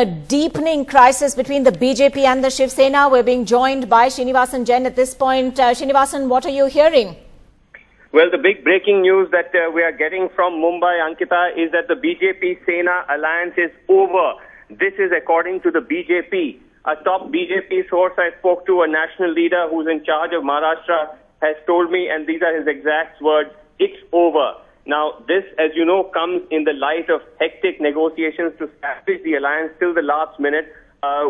A deepening crisis between the BJP and the Shiv Sena. We're being joined by Srinivasan Jain at this point. Srinivasan, what are you hearing? Well, the big breaking news that we are getting from Mumbai, Ankita, is that the BJP-Sena alliance is over. This is according to the BJP. A top BJP source I spoke to, a national leader who's in charge of Maharashtra, has told me, and these are his exact words, it's over. Now, this, as you know, comes in the light of hectic negotiations to establish the alliance till the last minute,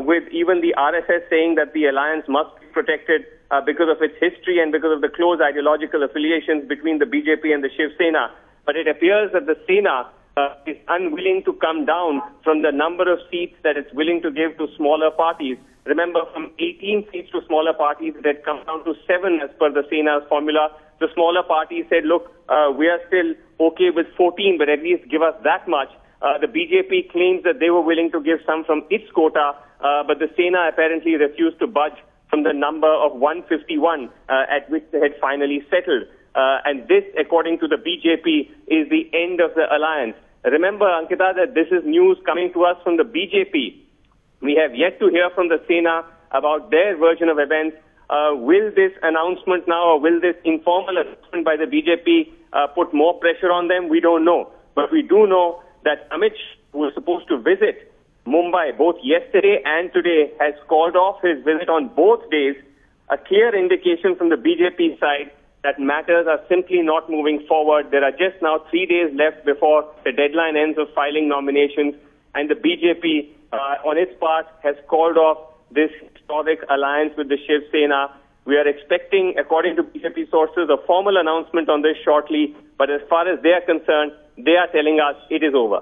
with even the RSS saying that the alliance must be protected because of its history and because of the close ideological affiliations between the BJP and the Shiv Sena. But it appears that the Sena is unwilling to come down from the number of seats that it's willing to give to smaller parties. Remember, from 18 seats to smaller parties, it had come down to 7 as per the Sena's formula. The smaller parties said, look, we are still okay with 14, but at least give us that much. The BJP claims that they were willing to give some from its quota, but the Sena apparently refused to budge from the number of 151 at which they had finally settled. And this, according to the BJP, is the end of the alliance. Remember, Ankita, that this is news coming to us from the BJP. We have yet to hear from the Sena about their version of events. Will this announcement now, or will this informal announcement by the BJP put more pressure on them? We don't know. But we do know that Amit Shah, who was supposed to visit Mumbai both yesterday and today, has called off his visit on both days. A clear indication from the BJP side that matters are simply not moving forward. There are just now 3 days left before the deadline ends of filing nominations, and the BJP, on its part, has called off this historic alliance with the Shiv Sena. We are expecting, according to BJP sources, a formal announcement on this shortly, but as far as they are concerned, they are telling us it is over.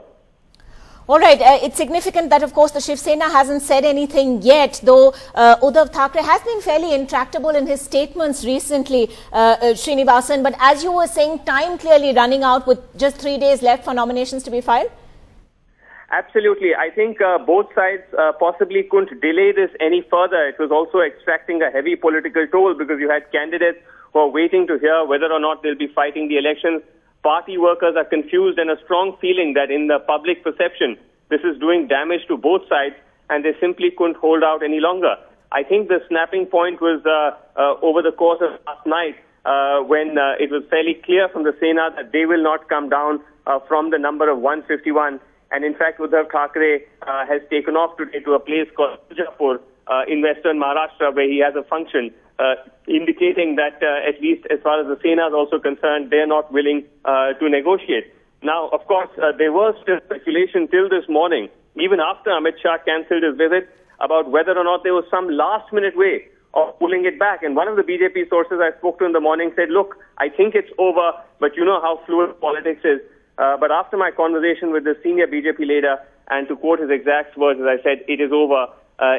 All right. It's significant that, of course, the Shiv Sena hasn't said anything yet, though Uddhav Thackeray has been fairly intractable in his statements recently, Srinivasan. But as you were saying, time clearly running out with just 3 days left for nominations to be filed? Absolutely. I think both sides possibly couldn't delay this any further. It was also extracting a heavy political toll because you had candidates who are waiting to hear whether or not they'll be fighting the elections. Party workers are confused, and a strong feeling that in the public perception, this is doing damage to both sides, and they simply couldn't hold out any longer. I think the snapping point was over the course of last night when it was fairly clear from the Sena that they will not come down from the number of 151. And in fact, Uddhav Thackeray has taken off today to a place called Jaipur in western Maharashtra, where he has a function, indicating that at least as far as the Sena is also concerned, they are not willing to negotiate. Now, of course, there was still speculation till this morning, even after Amit Shah cancelled his visit, about whether or not there was some last-minute way of pulling it back. And one of the BJP sources I spoke to in the morning said, look, I think it's over, but you know how fluid politics is. But after my conversation with the senior BJP leader, and to quote his exact words, as I said, it is over.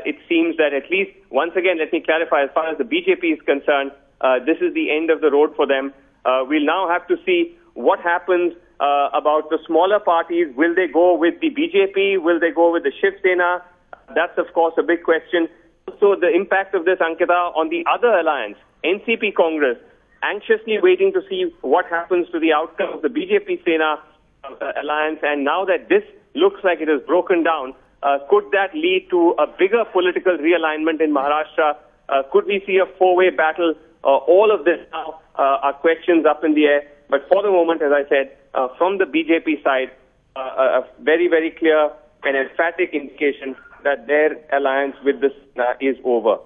It seems that at least, once again, let me clarify, as far as the BJP is concerned, this is the end of the road for them. We'll now have to see what happens about the smaller parties. Will they go with the BJP? Will they go with the Shiv Sena? That's, of course, a big question. So the impact of this, Ankita, on the other alliance, NCP Congress, anxiously waiting to see what happens to the outcome of the BJP-Sena alliance. And now that this looks like it has broken down, could that lead to a bigger political realignment in Maharashtra? Could we see a four-way battle? All of this now are questions up in the air. But for the moment, as I said, from the BJP side, a very, very clear and emphatic indication that their alliance with this is over.